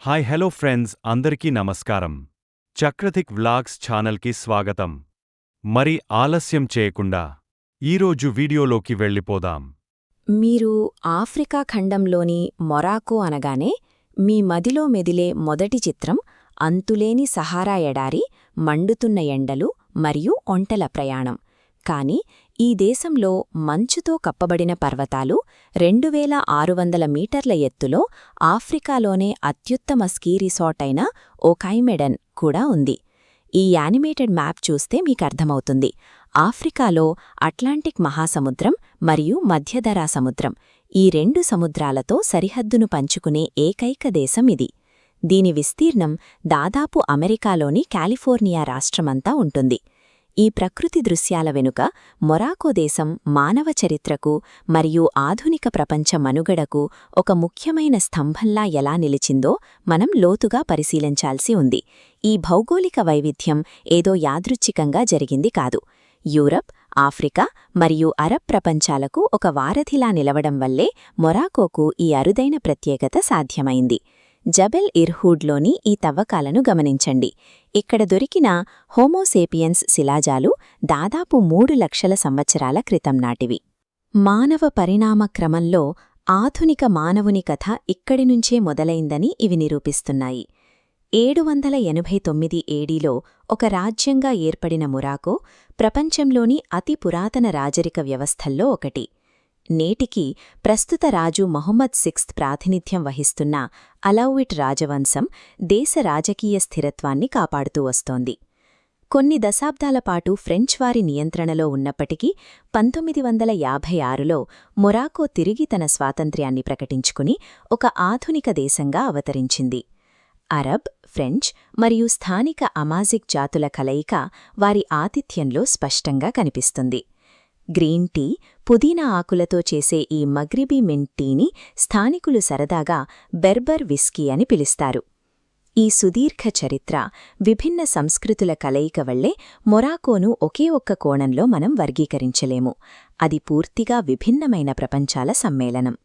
Hi hello friends అందరికీ నమస్కారం. చక్రతిక్ vlogs ఛానల్కి స్వాగతం. మరి ఆలస్యం చేయకుండా ఈరోజు వీడియోలోకి వెళ్ళిపోదాం. మీరు ఆఫ్రికా ఖండంలోని మొరాకో అనగానే మీ మదిలో మెదిలే మొదటి చిత్రం అంతులేని సహారా ఎడారి, మండుతున్న ఎండలు మరియు ఒంటెల ప్రయాణం. కాని ఈ దేశంలో మంచుతో కప్పబడిన పర్వతాలు, 2600 మీటర్ల ఎత్తులో ఆఫ్రికాలోనే అత్యుత్తమ స్కీ రిసార్ట్ అయిన ఓకైమెడెన్ కూడా ఉంది. ఈ యానిమేటెడ్ మ్యాప్ చూస్తే మీకర్థమవుతుంది. ఆఫ్రికాలో అట్లాంటిక్ మహాసముద్రం మరియు మధ్యధరా సముద్రం, ఈ 2 సముద్రాలతో సరిహద్దును పంచుకునే ఏకైక దేశం ఇది. దీని విస్తీర్ణం దాదాపు అమెరికాలోని కాలిఫోర్నియా రాష్ట్రమంతా ఉంటుంది. ఈ ప్రకృతి దృశ్యాల వెనుక మొరాకో దేశం మానవ చరిత్రకు మరియు ఆధునిక ప్రపంచ మనుగడకు ఒక ముఖ్యమైన స్తంభంలా ఎలా నిలిచిందో మనం లోతుగా పరిశీలించాల్సి ఉంది. ఈ భౌగోళిక వైవిధ్యం ఏదో యాదృచ్ఛికంగా జరిగింది కాదు. యూరప్, ఆఫ్రికా మరియు అరబ్ ప్రపంచాలకు ఒక వారధిలా నిలవడం వల్లే మొరాకోకు ఈ అరుదైన ప్రత్యేకత సాధ్యమైంది. జబెల్ ఇర్హూడ్లోని ఈ తవ్వకాలను గమనించండి. ఇక్కడ దొరికిన హోమోసేపియన్స్ శిలాజాలు దాదాపు 3 లక్షల సంవత్సరాల క్రితం నాటివి. మానవ పరిణామ క్రమంలో ఆధునిక మానవుని కథ ఇక్కడి నుంచే మొదలైందని ఇవి నిరూపిస్తున్నాయి. 789 ఏడీలో ఒక రాజ్యంగా ఏర్పడిన మొరాకో ప్రపంచంలోని అతి పురాతన రాజరిక వ్యవస్థల్లో ఒకటి. నేటికి ప్రస్తుత రాజు మొహమ్మద్ సిక్స్త్ ప్రాతినిధ్యం వహిస్తున్న అలౌయిట్ రాజవంశం దేశ రాజకీయ స్థిరత్వాన్ని కాపాడుతూ వస్తోంది. కొన్ని దశాబ్దాల పాటు ఫ్రెంచ్ వారి నియంత్రణలో ఉన్నప్పటికీ 1956లో మొరాకో తిరిగి తన స్వాతంత్ర్యాన్ని ప్రకటించుకుని ఒక ఆధునిక దేశంగా అవతరించింది. అరబ్, ఫ్రెంచ్ మరియు స్థానిక అమాజిక్ జాతుల కలయిక వారి ఆతిథ్యంలో స్పష్టంగా కనిపిస్తుంది. గ్రీన్ టీ, పుదీనా ఆకులతో చేసే ఈ మగ్రిబీ మింట్ టీని స్థానికులు సరదాగా బెర్బర్ విస్కీ అని పిలుస్తారు. ఈ సుదీర్ఘ చరిత్ర, విభిన్న సంస్కృతుల కలయిక వల్లే మొరాకోను ఒకే ఒక్క కోణంలో మనం వర్గీకరించలేము. అది పూర్తిగా విభిన్నమైన ప్రపంచాల సమ్మేళనం.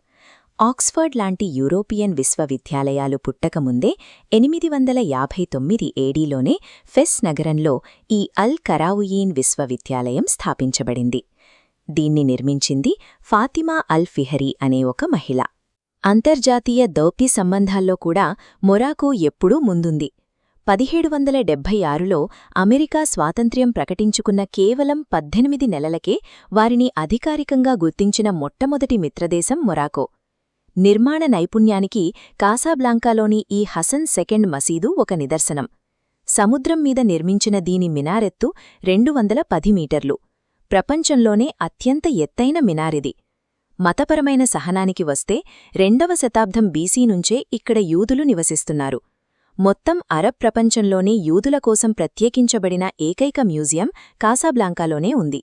ఆక్స్ఫర్డ్ లాంటి యూరోపియన్ విశ్వవిద్యాలయాలు పుట్టకముందే 859 ఏడీలోనే ఫెస్ నగరంలో ఈ అల్ కరావుయీన్ విశ్వవిద్యాలయం స్థాపించబడింది. దీన్ని నిర్మించింది ఫాతిమా అల్ ఫిహరీ అనే ఒక మహిళ. అంతర్జాతీయ దౌత్య సంబంధాల్లో కూడా మొరాకో ఎప్పుడూ ముందుంది. 1776లో అమెరికా స్వాతంత్ర్యం ప్రకటించుకున్న కేవలం 18 నెలలకే వారిని అధికారికంగా గుర్తించిన మొట్టమొదటి మిత్రదేశం మొరాకో. నిర్మాణ నైపుణ్యానికి కాసాబ్లాంకాలోని ఈ హసన్ సెకండ్ మసీదు ఒక నిదర్శనం. సముద్రం మీద నిర్మించిన దీని మినారెత్తు 210 మీటర్లు. ప్రపంచంలోనే అత్యంత ఎత్తైన మినారిది. మతపరమైన సహనానికి వస్తే 2వ శతాబ్దం బీసీ నుంచే ఇక్కడ యూదులు నివసిస్తున్నారు. మొత్తం అరబ్ ప్రపంచంలోనే యూదుల కోసం ప్రత్యేకించబడిన ఏకైక మ్యూజియం కాసాబ్లాంకాలోనే ఉంది.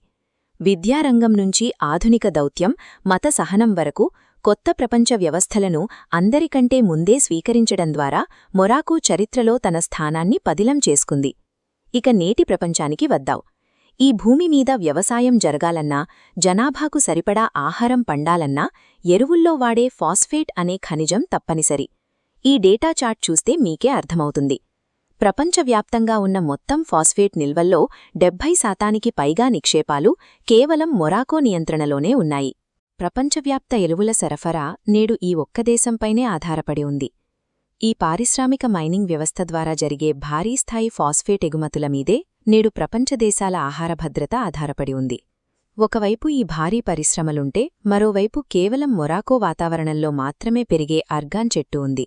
విద్యారంగం నుంచి ఆధునిక దౌత్యం, మత సహనం వరకు కొత్త ప్రపంచ వ్యవస్థలను అందరికంటే ముందే స్వీకరించడం ద్వారా మొరాకో చరిత్రలో తన స్థానాన్ని పదిలం చేసుకుంది. ఇక నేటి ప్రపంచానికి వద్దాం. ఈ భూమి మీద వ్యవసాయం జరగాలన్నా, జనాభాకు సరిపడా ఆహారం పండాలన్నా ఎరువుల్లో వాడే ఫాస్ఫేట్ అనే ఖనిజం తప్పనిసరి. ఈ డేటా చార్ట్ చూస్తే మీకే అర్థమవుతుంది. ప్రపంచవ్యాప్తంగా ఉన్న మొత్తం ఫాస్ఫేట్ నిల్వల్లో 70% పైగా నిక్షేపాలు కేవలం మొరాకో నియంత్రణలోనే ఉన్నాయి. ప్రపంచవ్యాప్త ఎరువుల సరఫరా నేడు ఈ ఒక్క దేశంపైనే ఆధారపడి ఉంది. ఈ పారిశ్రామిక మైనింగ్ వ్యవస్థ ద్వారా జరిగే భారీ స్థాయి ఫాస్ఫేట్ ఎగుమతుల మీదే నేడు ప్రపంచ దేశాల ఆహార భద్రత ఆధారపడి ఉంది. ఒకవైపు ఈ భారీ పరిశ్రమలుంటే మరోవైపు కేవలం మొరాకో వాతావరణంలో మాత్రమే పెరిగే అర్గాన్ చెట్టు ఉంది.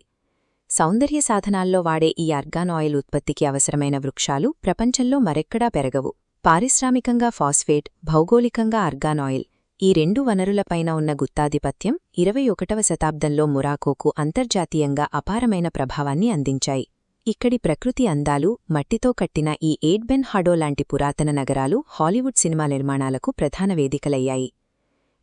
సౌందర్య సాధనాల్లో వాడే ఈ అర్గాన్ ఆయిల్ ఉత్పత్తికి అవసరమైన వృక్షాలు ప్రపంచంలో మరెక్కడా పెరగవు. పారిశ్రామికంగా ఫాస్ఫేట్, భౌగోళికంగా అర్గాన్ ఆయిల్, ఈ 2 వనరులపైన ఉన్న గుత్తాధిపత్యం 21వ శతాబ్దంలో మొరాకోకు అంతర్జాతీయంగా అపారమైన ప్రభావాన్ని అందించాయి. ఇక్కడి ప్రకృతి అందాలు, మట్టితో కట్టిన ఈ ఎయిడ్బెన్ హాడో లాంటి పురాతన నగరాలు హాలీవుడ్ సినిమా నిర్మాణాలకు ప్రధాన వేదికలయ్యాయి.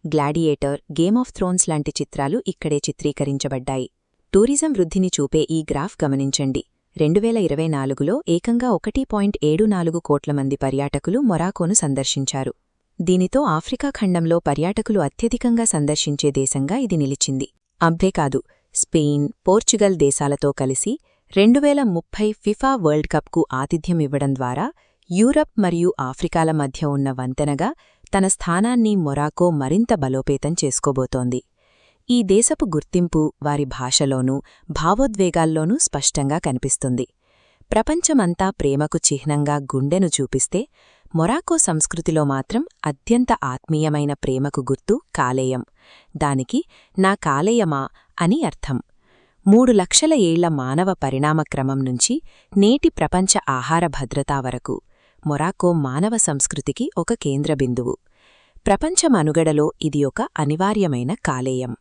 గ్లాడియేటర్, గేమ్ ఆఫ్ థ్రోన్స్ లాంటి చిత్రాలు ఇక్కడే చిత్రీకరించబడ్డాయి. టూరిజం వృద్ధిని చూపే ఈ గ్రాఫ్ గమనించండి. 2024లో ఏకంగా 1.74 కోట్ల మంది పర్యాటకులు మొరాకోను సందర్శించారు. దీనితో ఆఫ్రికా ఖండంలో పర్యాటకులు అత్యధికంగా సందర్శించే దేశంగా ఇది నిలిచింది. అంతేకాదు, స్పెయిన్, పోర్చుగల్ దేశాలతో కలిసి 2030 ఫిఫా వరల్డ్ కప్కు ఆతిథ్యమివ్వడం ద్వారా యూరప్ మరియు ఆఫ్రికాల మధ్య ఉన్న వంతెనగా తన స్థానాన్ని మొరాకో మరింత బలోపేతం చేసుకోబోతోంది. ఈ దేశపు గుర్తింపు వారి భాషలోనూ భావోద్వేగాల్లోనూ స్పష్టంగా కనిపిస్తుంది. ప్రపంచమంతా ప్రేమకు చిహ్నంగా గుండెను చూపిస్తే, మొరాకో సంస్కృతిలో మాత్రం అత్యంత ఆత్మీయమైన ప్రేమకు గుర్తు కాలేయం. దానికి నా కాలేయమా అని అర్థం. 3 లక్షల ఏళ్ల మానవ పరిణామక్రమం నుంచి నేటి ప్రపంచ ఆహార భద్రతా వరకు మొరాకో మానవ సంస్కృతికి ఒక కేంద్రబిందువు. ప్రపంచ మనుగడలో ఇది ఒక అనివార్యమైన కాలేయం.